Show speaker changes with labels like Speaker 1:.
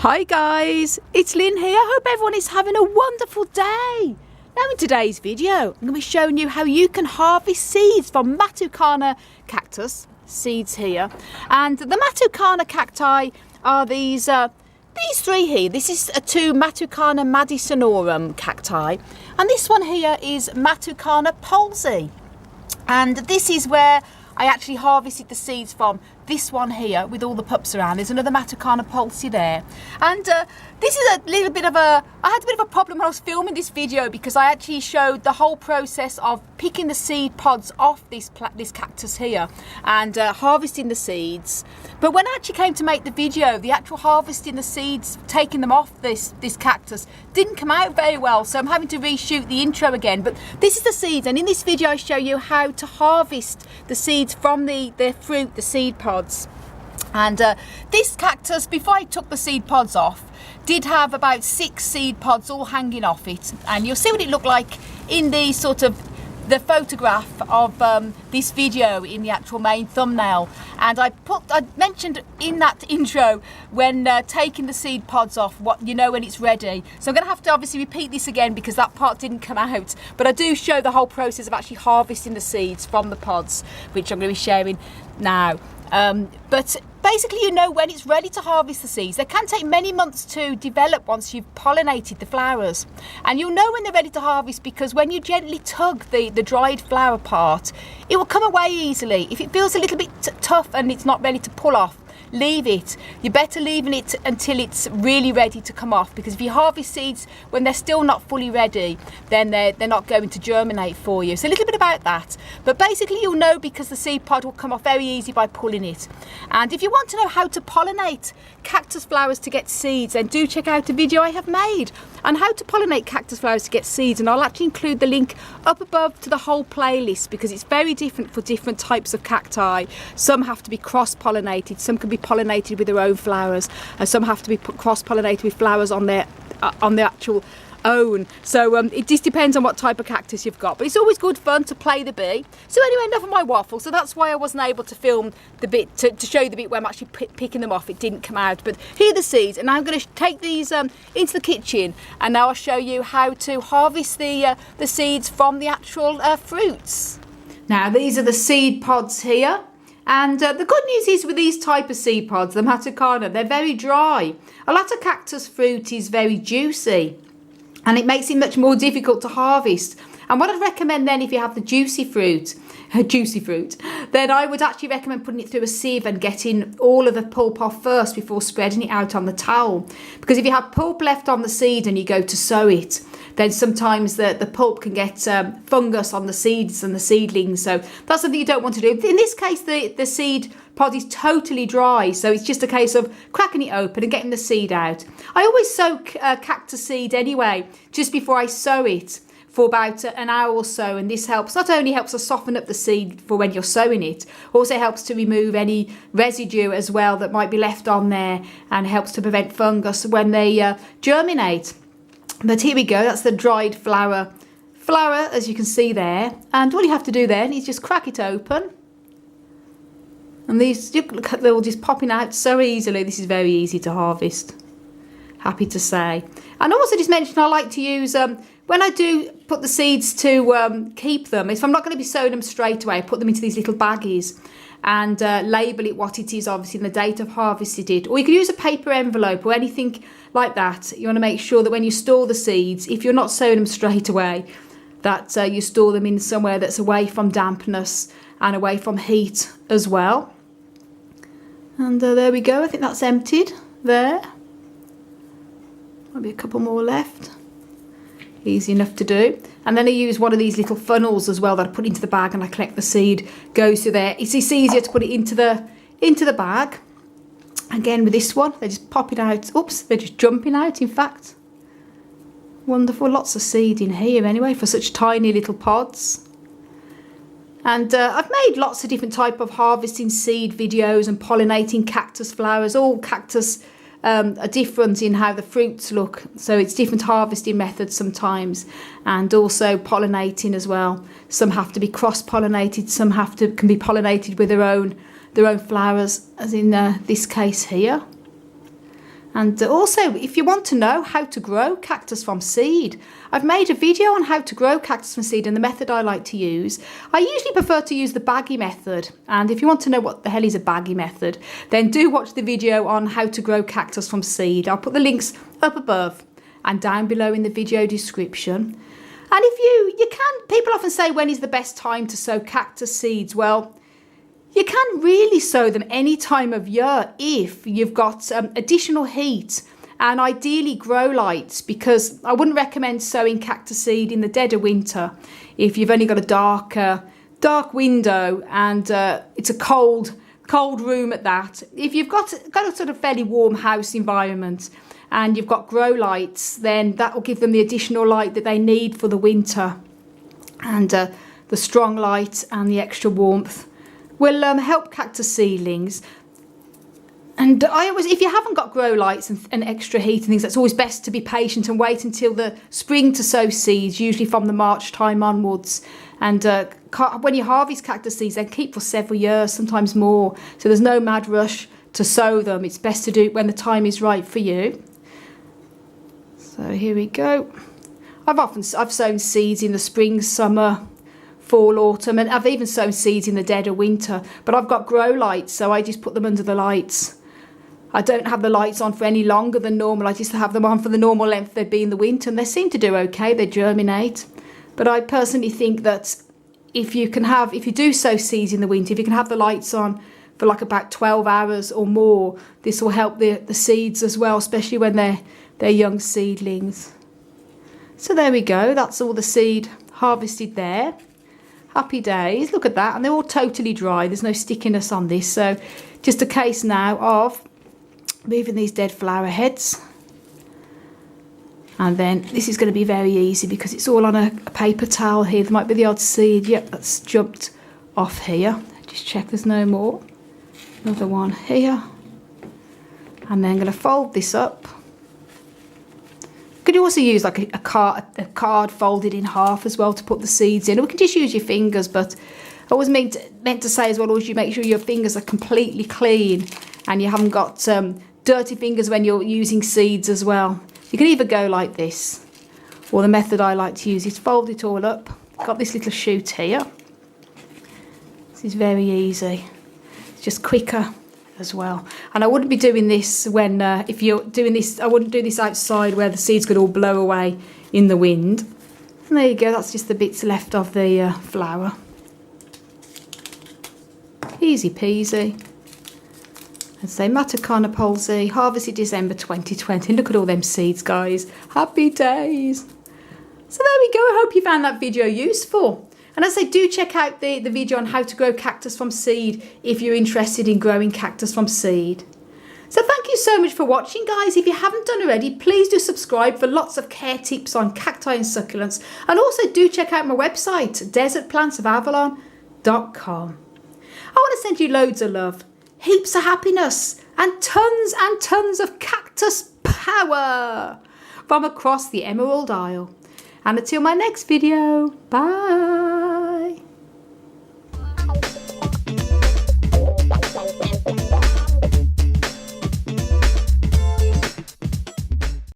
Speaker 1: Hi guys, it's Lynn here. I hope everyone is having a wonderful day. Now in today's video, I'm going to be showing you how you can harvest seeds from Matucana cactus, seeds here. And the Matucana cacti are these three here. This is two Matucana madissonorum cacti. And this one here is Matucana palsy. And this is where I actually harvested the seeds from. This one here with all the pups around. There's another Matucana palsy there. And this is a little bit of I had a bit of a problem when I was filming this video because I actually showed the whole process of picking the seed pods off this cactus here and harvesting the seeds. But when I actually came to make the video, the actual harvesting the seeds, taking them off this cactus didn't come out very well. So I'm having to reshoot the intro again. But this is the seeds, and in this video I show you how to harvest the seeds from the fruit, the seed pods. And this cactus, before I took the seed pods off, did have about 6 seed pods all hanging off it, and you'll see what it looked like in the the photograph of this video in the actual main thumbnail. And I mentioned in that intro when taking the seed pods off, what you know when it's ready. So I'm going to have to obviously repeat this again because that part didn't come out, but I do show the whole process of actually harvesting the seeds from the pods, which I'm going to be sharing now. But basically, you know when it's ready to harvest the seeds. They can take many months to develop once you've pollinated the flowers. And you'll know when they're ready to harvest because when you gently tug the dried flower part, it will come away easily. If it feels a little bit tough and it's not ready to pull off, leave it. You're better leaving it until it's really ready to come off, because if you harvest seeds when they're still not fully ready, then they're not going to germinate for you. So a little bit about that, but basically you'll know because the seed pod will come off very easy by pulling it. And if you want to know how to pollinate cactus flowers to get seeds, then do check out a video I have made on how to pollinate cactus flowers to get seeds, and I'll actually include the link up above to the whole playlist because it's very different for different types of cacti. Some have to be cross-pollinated, some can be pollinated with their own flowers, and some have to be cross-pollinated with flowers on their actual own. So it just depends on what type of cactus you've got, but it's always good fun to play the bee. So anyway, enough of my waffle. So that's why I wasn't able to film the bit to show you the bit where I'm actually picking them off. It didn't come out, but here are the seeds, and I'm going to take these into the kitchen, and now I'll show you how to harvest the seeds from the actual fruits. Now these are the seed pods here. And the good news is with these type of seed pods, the Matucana, they're very dry. A lot of cactus fruit is very juicy, and it makes it much more difficult to harvest. And what I'd recommend then, if you have the juicy fruit, then I would actually recommend putting it through a sieve and getting all of the pulp off first before spreading it out on the towel. Because if you have pulp left on the seed and you go to sow it, then sometimes the pulp can get fungus on the seeds and the seedlings. So that's something you don't want to do. In this case, the seed pod is totally dry, so it's just a case of cracking it open and getting the seed out. I always soak cactus seed anyway, just before I sow it, for about an hour or so, and this helps, not only helps to soften up the seed for when you're sowing it, also helps to remove any residue as well that might be left on there, and helps to prevent fungus when they germinate. But here we go, that's the dried flower as you can see there, and all you have to do then is just crack it open, and these, look, they're all just popping out so easily. This is very easy to harvest, happy to say. And also just mention, I like to use when I do put the seeds to keep them, if I'm not going to be sowing them straight away, I put them into these little baggies and label it what it is, obviously, and the date I've harvested it. Or you can use a paper envelope or anything like that. You want to make sure that when you store the seeds, if you're not sowing them straight away, that you store them in somewhere that's away from dampness and away from heat as well. And there we go. I think that's emptied there. Might be a couple more left. Easy enough to do. And then I use one of these little funnels as well that I put into the bag, and I collect the seed, goes through there. It's easier to put it into the bag. Again with this one, they're just popping out. Oops, they're just jumping out, in fact. Wonderful, lots of seed in here anyway for such tiny little pods. And I've made lots of different type of harvesting seed videos and pollinating cactus flowers. All cactus are different in how the fruits look, so it's different harvesting methods sometimes, and also pollinating as well. Some have to be cross-pollinated, some can be pollinated with their own flowers, as in this case here. And also, if you want to know how to grow cactus from seed, I've made a video on how to grow cactus from seed and the method I like to use. I usually prefer to use the baggy method. And if you want to know what the hell is a baggy method, then do watch the video on how to grow cactus from seed. I'll put the links up above and down below in the video description. And if you can, people often say, when is the best time to sow cactus seeds? Well, you can really sow them any time of year if you've got additional heat and ideally grow lights, because I wouldn't recommend sowing cactus seed in the dead of winter if you've only got a dark window and it's a cold room at that. If you've got a sort of fairly warm house environment and you've got grow lights, then that will give them the additional light that they need for the winter, and the strong light and the extra warmth will help cactus seedlings. And if you haven't got grow lights and extra heat and things, it's always best to be patient and wait until the spring to sow seeds, usually from the March time onwards. And when you harvest cactus seeds, they keep for several years, sometimes more. So there's no mad rush to sow them. It's best to do it when the time is right for you. So here we go. I've sown seeds in the spring, summer, fall, autumn, and I've even sown seeds in the dead of winter, but I've got grow lights, so I just put them under the lights. I don't have the lights on for any longer than normal. I just have them on for the normal length they'd be in the winter, and they seem to do okay. They germinate. But I personally think that if you do sow seeds in the winter, if you can have the lights on for like about 12 hours or more, this will help the seeds as well, especially when they're young seedlings. So there we go. That's all the seed harvested there. Happy days, look at that, and they're all totally dry. There's no stickiness on this, so just a case now of moving these dead flower heads. And then this is going to be very easy because it's all on a paper towel here. There might be the odd seed, yep, that's jumped off here. Just check there's no more. Another one here. And then I'm going to fold this up. You could also use like a card folded in half as well to put the seeds in. Or we can just use your fingers, but I was meant to say as well, always you make sure your fingers are completely clean and you haven't got dirty fingers when you're using seeds as well. You can either go like this, or the method I like to use is fold it all up. Got this little shoot here. This is very easy. It's just quicker as well. And I wouldn't be doing this when if you're doing this, I wouldn't do this outside where the seeds could all blow away in the wind. And there you go, that's just the bits left of the flower. Easy peasy. And say Matucana palsy, harvested December 2020. Look at all them seeds, guys. Happy days. So there we go. I hope you found that video useful. And as I say, do check out the video on how to grow cactus from seed if you're interested in growing cactus from seed. So thank you so much for watching, guys. If you haven't done already, please do subscribe for lots of care tips on cacti and succulents. And also do check out my website, desertplantsofAvalon.com. I want to send you loads of love, heaps of happiness, and tons of cactus power from across the Emerald Isle. And until my next video, bye.